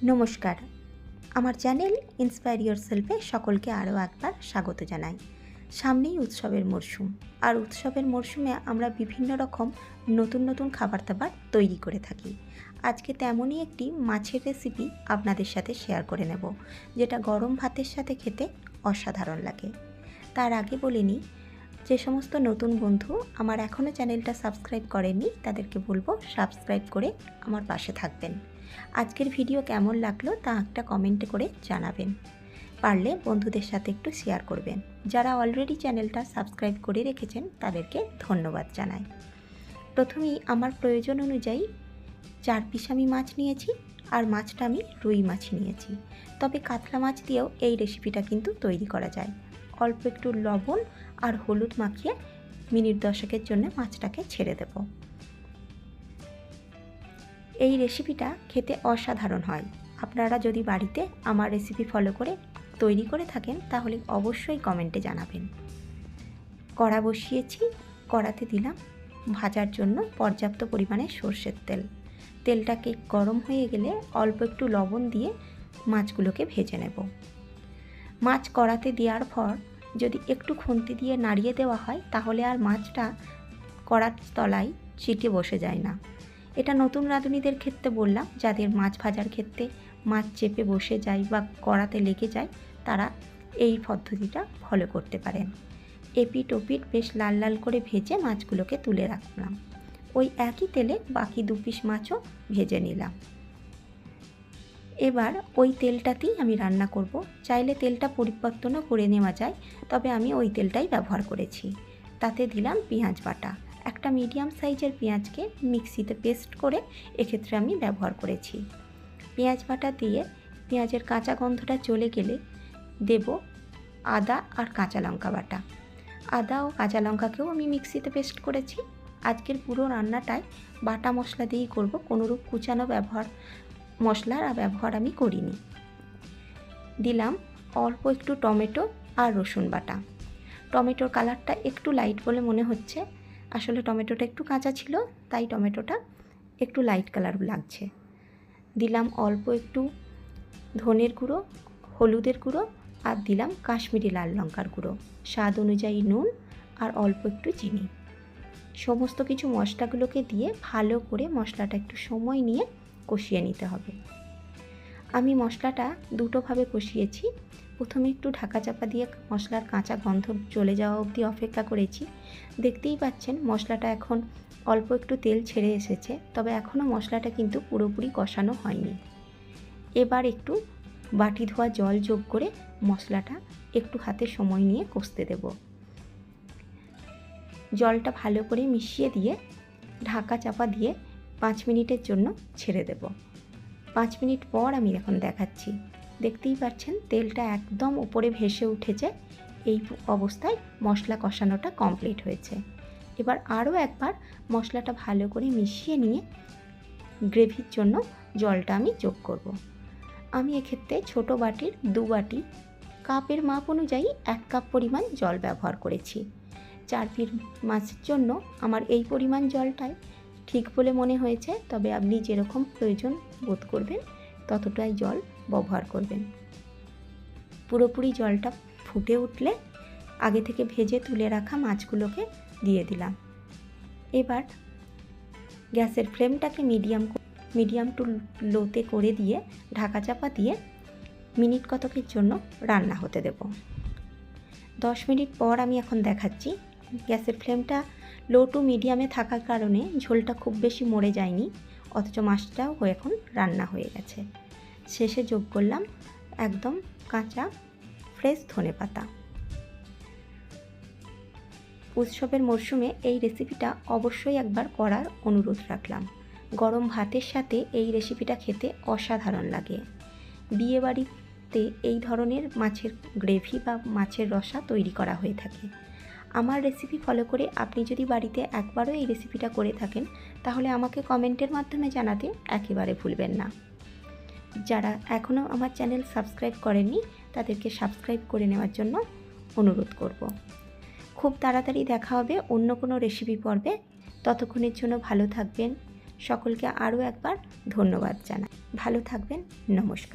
নমস্কার, আমার channel inspire ইয়োরসেলফে সকলকে আরও একবার স্বাগত জানাই। সামনেই উৎসবের মরশুম, আর উৎসবের মরশুমে আমরা বিভিন্ন রকম নতুন নতুন খাবার দাবার তৈরি করে থাকি। আজকে তেমনই একটি মাছের রেসিপি আপনাদের সাথে শেয়ার করে নেব, যেটা গরম ভাতের সাথে খেতে অসাধারণ লাগে। তার আগে বলে নিই, যে সমস্ত নতুন বন্ধু আমার এখনও চ্যানেলটা সাবস্ক্রাইব করেননি তাদেরকে বলবো সাবস্ক্রাইব করে আমার পাশে থাকবেন। আজকের ভিডিও কেমন লাগলো তা একটা কমেন্টে করে জানাবেন। পারলে বন্ধুদের সাথে একটু শেয়ার করবেন। যারা অলরেডি চ্যানেলটা সাবস্ক্রাইব করে রেখেছেন তাদেরকে ধন্যবাদ জানাই। প্রথমেই আমার প্রয়োজন অনুযায়ী 4 পিস আমি মাছ নিয়েছি, আর মাছটা আমি রুই মাছ নিয়েছি। তবে কাতলা মাছ দিয়েও এই রেসিপিটা কিন্তু তৈরি করা যায়। অল্প একটু লবণ আর হলুদ মাখিয়ে মিনিট 10 জন্য মাছটাকে ছেড়ে দেব। এই রেসিপিটা খেতে অসাধারণ হয়। আপনারা যদি বাড়িতে আমার রেসিপি ফলো করে তৈরি করে থাকেন তাহলে অবশ্যই কমেন্টে জানাবেন। কড়া বসিয়েছি, কড়াতে দিলাম ভাজার জন্য পর্যাপ্ত পরিমাণে সর্ষের তেল। তেলটাকে গরম হয়ে গেলে অল্প একটু লবণ দিয়ে মাছগুলোকে ভেজে নেব। মাছ কড়াতে দেওয়ার পর যদি একটু খুন্তি দিয়ে নাড়িয়ে দেওয়া হয় তাহলে আর মাছটা কড়ার তলায় চিটে বসে যায় না। এটা নতুন রাঁধুনিদের ক্ষেত্রে বললাম, যাদের মাছ ভাজার ক্ষেত্রে মাছ চেপে বসে যায় বা কড়াতে লেগে যায় তারা এই পদ্ধতিটা ফলো করতে পারেন। এপিট ওপিট বেশ লাল লাল করে ভেজে মাছগুলোকে তুলে রাখলাম। ওই একই তেলে বাকি 2 পিস মাছও ভেজে নিলাম। এবার ওই তেলটাতেই আমি রান্না করব। চাইলে তেলটা পরিবর্তনও করে নেওয়া যায়, তবে আমি ওই তেলটাই ব্যবহার করেছি। তাতে দিলাম পেঁয়াজ বাটা। একটা মিডিয়াম সাইজের পেঁয়াজকে মিক্সিতে পেস্ট করে এক্ষেত্রে আমি ব্যবহার করেছি। পেঁয়াজ বাটা দিয়ে পেঁয়াজের কাঁচা গন্ধটা চলে গেলে দেব আদা আর কাঁচা লঙ্কা বাটা। আদা ও কাঁচা লঙ্কাকেও আমি মিক্সিতে পেস্ট করেছি। আজকের পুরো রান্নাটাই বাটা মশলা দিয়েই করব, কোনোরূপ কুচানো মশলার ব্যবহার আমি করিনি। দিলাম অল্প একটু টমেটো আর রসুন বাটা। টমেটোর কালারটা একটু লাইট বলে মনে হচ্ছে, আসলে টমেটোটা একটু কাঁচা ছিল তাই টমেটোটা একটু লাইট কালার লাগছে। দিলাম অল্প একটু ধনের গুঁড়ো, হলুদের গুঁড়ো, আর দিলাম কাশ্মীরি লাল লঙ্কার গুঁড়ো, স্বাদ অনুযায়ী নুন আর অল্প একটু চিনি। সমস্ত কিছু মশলাগুলোকে দিয়ে ভালো করে মশলাটা একটু সময় নিয়ে কষিয়ে নিতে হবে। আমি মশলাটা দুটোভাবে কষিয়েছি। প্রথমে একটু ঢাকা চাপা দিয়ে মশলার কাঁচা গন্ধ চলে যাওয়া অবধি অপেক্ষা করেছি। দেখতেই পাচ্ছেন মশলাটা এখন অল্প একটু তেল ছেড়ে এসেছে, তবে এখনও মশলাটা কিন্তু পুরোপুরি কষানো হয়নি। এবার একটু বাটি ধোয়া জল যোগ করে মশলাটা একটু হাতে সময় নিয়ে কষতে দেব। জলটা ভালো করে মিশিয়ে দিয়ে ঢাকা চাপা দিয়ে 5 মিনিটের জন্য ছেড়ে দেব। 5 মিনিট পর আমি এখন দেখাচ্ছি। দেখতেই পাচ্ছেন তেলটা একদম উপরে ভেসে উঠেছে। এই অবস্থায় মশলা কষানোটা কমপ্লিট হয়েছে। এবার আরও একবার মশলাটা ভালো করে মিশিয়ে নিয়ে গ্রেভির জন্য জলটা আমি যোগ করব। আমি এক্ষেত্রে ছোটো বাটির 2 বাটি, কাপের মাপ অনুযায়ী 1 কাপ পরিমাণ জল ব্যবহার করেছি। 4 পিস মাছের জন্য আমার এই পরিমাণ জলটাই ঠিক বলে মনে হয়েছে, তবে আপনি যেরকম প্রয়োজন বোধ করবেন ততটাই জল ব্যবহার করবেন। পুরোপুরি জলটা ফুটে উঠলে আগে থেকে ভেজে তুলে রাখা মাছগুলোকে দিয়ে দিলাম। এবার গ্যাসের ফ্লেমটাকে মিডিয়াম টু লোতে করে দিয়ে ঢাকা চাপা দিয়ে মিনিট কতকের জন্য রান্না হতে দেব। 10 মিনিট পর আমি এখন দেখাচ্ছি। গ্যাসের ফ্লেমটা লো টু মিডিয়ামে থাকার কারণে ঝোলটা খুব বেশি মরে যায়নি, অথচ মাছটাও এখন রান্না হয়ে গেছে। শেষে যোগ করলাম একদম কাঁচা ফ্রেশ ধনেপাতা। উৎসবের মরশুমে এই রেসিপিটা অবশ্যই একবার করার অনুরোধ রাখলাম। গরম ভাতের সাথে এই রেসিপিটা খেতে অসাধারণ লাগে। বিয়েবাড়িতে এই ধরনের মাছের গ্রেভি বা মাছের রসা তৈরি করা হয়ে থাকে। আমার রেসিপি ফলো করে আপনি যদি বাড়িতে একবারও এই রেসিপিটা করে থাকেন তাহলে আমাকে কমেন্টের মাধ্যমে জানাতে একেবারে ভুলবেন না। যারা এখনও আমার চ্যানেল সাবস্ক্রাইব করেননি তাদেরকে সাবস্ক্রাইব করে নেওয়ার জন্য অনুরোধ করব। খুব তাড়াতাড়ি দেখা হবে অন্য কোনো রেসিপি পর্বে। ততক্ষণের জন্য ভালো থাকবেন, সকলকে আরও একবার ধন্যবাদ জানাই। ভালো থাকবেন। নমস্কার।